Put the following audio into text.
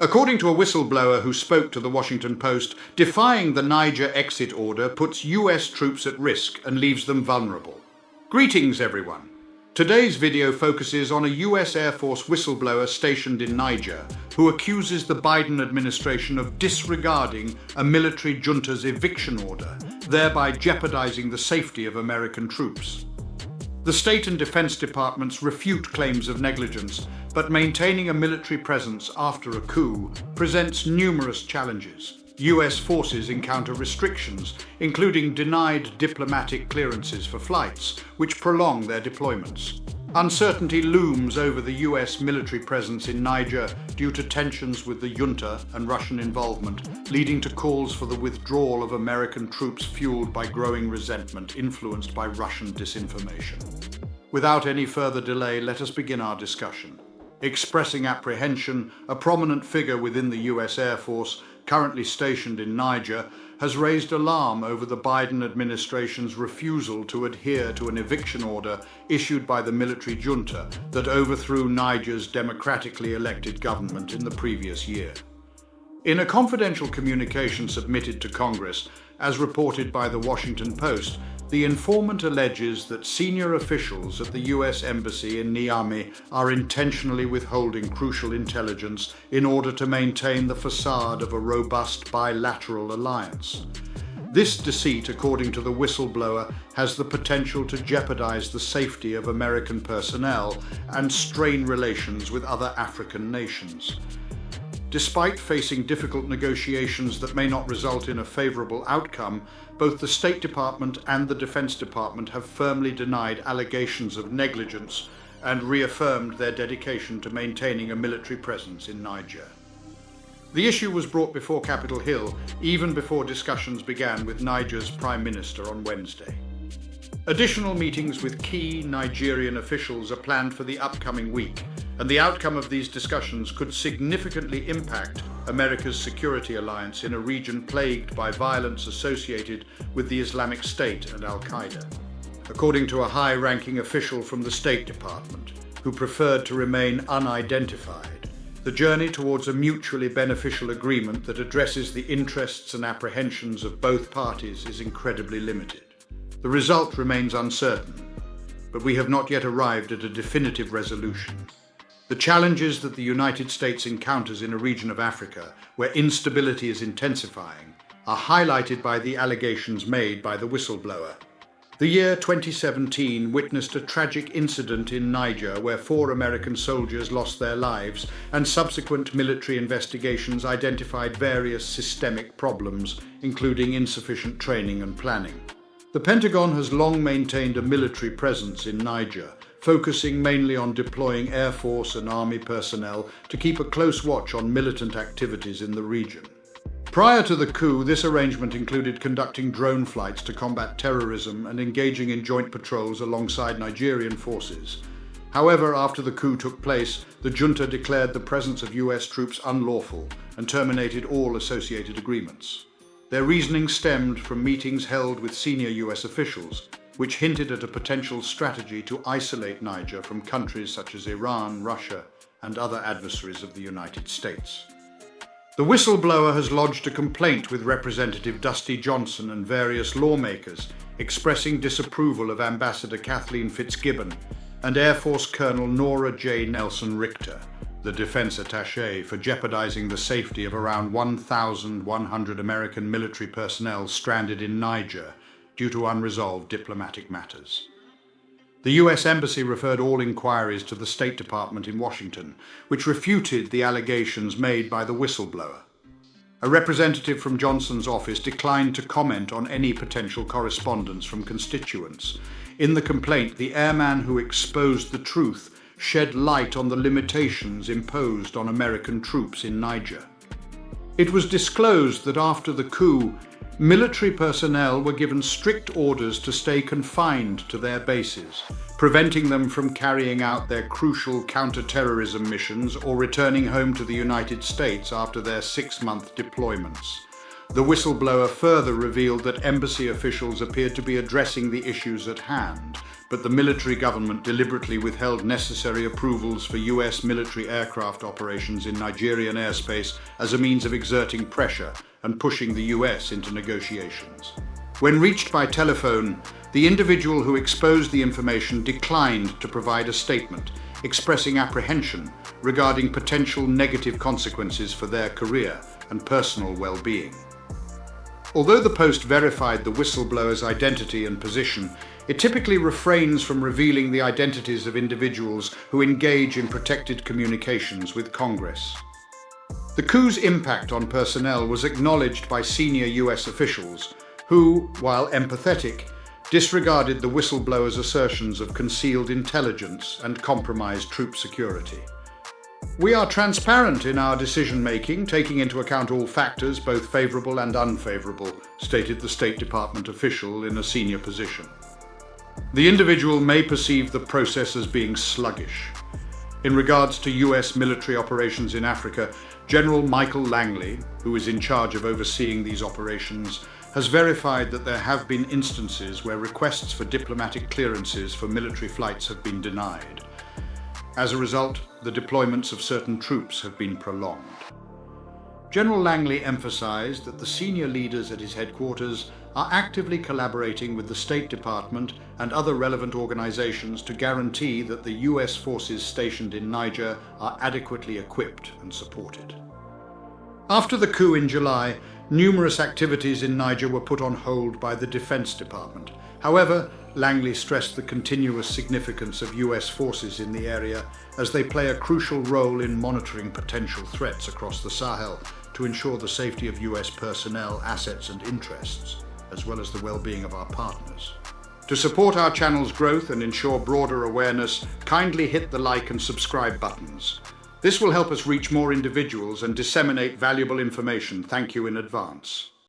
According to a whistleblower who spoke to the Washington Post, defying the Niger exit order puts US troops at risk and leaves them vulnerable. Greetings, everyone. Today's video focuses on a US Air Force whistleblower stationed in Niger who accuses the Biden administration of disregarding a military junta's eviction order, thereby jeopardizing the safety of American troops. The State and Defense Departments refute claims of negligence, but maintaining a military presence after a coup presents numerous challenges. US forces encounter restrictions, including denied diplomatic clearances for flights, which prolong their deployments. Uncertainty looms over the US military presence in Niger due to tensions with the junta and Russian involvement, leading to calls for the withdrawal of American troops fueled by growing resentment influenced by Russian disinformation. Without any further delay, let us begin our discussion. Expressing apprehension, a prominent figure within the US Air Force, currently stationed in Niger, has raised alarm over the Biden administration's refusal to adhere to an eviction order issued by the military junta that overthrew Niger's democratically elected government in the previous year. In a confidential communication submitted to Congress, as reported by the Washington Post, the informant alleges that senior officials at the US Embassy in Niamey are intentionally withholding crucial intelligence in order to maintain the facade of a robust bilateral alliance. This deceit, according to the whistleblower, has the potential to jeopardize the safety of American personnel and strain relations with other African nations. Despite facing difficult negotiations that may not result in a favorable outcome, both the State Department and the Defense Department have firmly denied allegations of negligence and reaffirmed their dedication to maintaining a military presence in Niger. The issue was brought before Capitol Hill even before discussions began with Niger's Prime Minister on Wednesday. Additional meetings with key Nigerian officials are planned for the upcoming week, and the outcome of these discussions could significantly impact America's security alliance in a region plagued by violence associated with the Islamic State and Al-Qaeda. According to a high-ranking official from the State Department, who preferred to remain unidentified, the journey towards a mutually beneficial agreement that addresses the interests and apprehensions of both parties is incredibly limited. The result remains uncertain, but we have not yet arrived at a definitive resolution. The challenges that the United States encounters in a region of Africa where instability is intensifying are highlighted by the allegations made by the whistleblower. The year 2017 witnessed a tragic incident in Niger where 4 American soldiers lost their lives, and subsequent military investigations identified various systemic problems, including insufficient training and planning. The Pentagon has long maintained a military presence in Niger, focusing mainly on deploying Air Force and Army personnel to keep a close watch on militant activities in the region. Prior to the coup, this arrangement included conducting drone flights to combat terrorism and engaging in joint patrols alongside Nigerian forces. However, after the coup took place, the junta declared the presence of US troops unlawful and terminated all associated agreements. Their reasoning stemmed from meetings held with senior US officials, which hinted at a potential strategy to isolate Niger from countries such as Iran, Russia, and other adversaries of the United States. The whistleblower has lodged a complaint with Representative Dusty Johnson and various lawmakers, expressing disapproval of Ambassador Kathleen Fitzgibbon and Air Force Colonel Nora J. Nelson Richter, the defense attaché, for jeopardizing the safety of around 1,100 American military personnel stranded in Niger due to unresolved diplomatic matters. The US Embassy referred all inquiries to the State Department in Washington, which refuted the allegations made by the whistleblower. A representative from Johnson's office declined to comment on any potential correspondence from constituents. In the complaint, the airman who exposed the truth shed light on the limitations imposed on American troops in Niger. It was disclosed that after the coup, military personnel were given strict orders to stay confined to their bases, preventing them from carrying out their crucial counter-terrorism missions or returning home to the United States after their 6-month deployments. The whistleblower further revealed that embassy officials appeared to be addressing the issues at hand, but the military government deliberately withheld necessary approvals for US military aircraft operations in Nigerian airspace as a means of exerting pressure and pushing the US into negotiations. When reached by telephone, the individual who exposed the information declined to provide a statement, expressing apprehension regarding potential negative consequences for their career and personal well-being. Although the post verified the whistleblower's identity and position, it typically refrains from revealing the identities of individuals who engage in protected communications with Congress. The coup's impact on personnel was acknowledged by senior US officials who, while empathetic, disregarded the whistleblower's assertions of concealed intelligence and compromised troop security. "We are transparent in our decision-making, taking into account all factors, both favorable and unfavorable," stated the State Department official in a senior position. The individual may perceive the process as being sluggish. In regards to US military operations in Africa, General Michael Langley, who is in charge of overseeing these operations, has verified that there have been instances where requests for diplomatic clearances for military flights have been denied. As a result, the deployments of certain troops have been prolonged. General Langley emphasized that the senior leaders at his headquarters are actively collaborating with the State Department and other relevant organizations to guarantee that the US forces stationed in Niger are adequately equipped and supported. After the coup in July, numerous activities in Niger were put on hold by the Defense Department. However, Langley stressed the continuous significance of US forces in the area as they play a crucial role in monitoring potential threats across the Sahel to ensure the safety of US personnel, assets and interests, as well as the well-being of our partners. To support our channel's growth and ensure broader awareness, kindly hit the like and subscribe buttons. This will help us reach more individuals and disseminate valuable information. Thank you in advance.